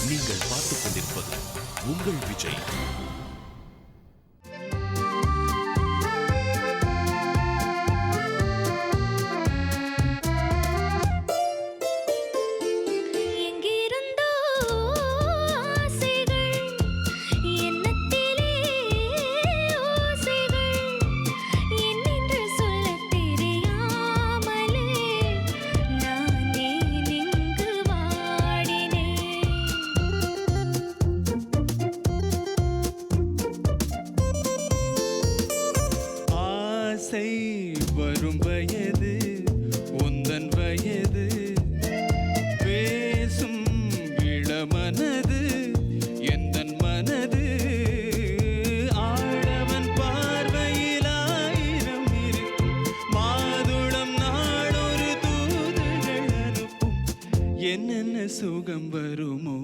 நீங்கள் பார்த்துக் கொண்டிருப்பது உங்கள் விஜய். வரும் வயது உந்தன் வயது, பேசும் இளமனது எந்தன் மனது, ஆழவன் பார்வையில் ஆயிரம் இருக்கும் மாதுளம் நாளொரு தூதுகள் அனுப்பும், என்னென்ன சுகம் வருமோ.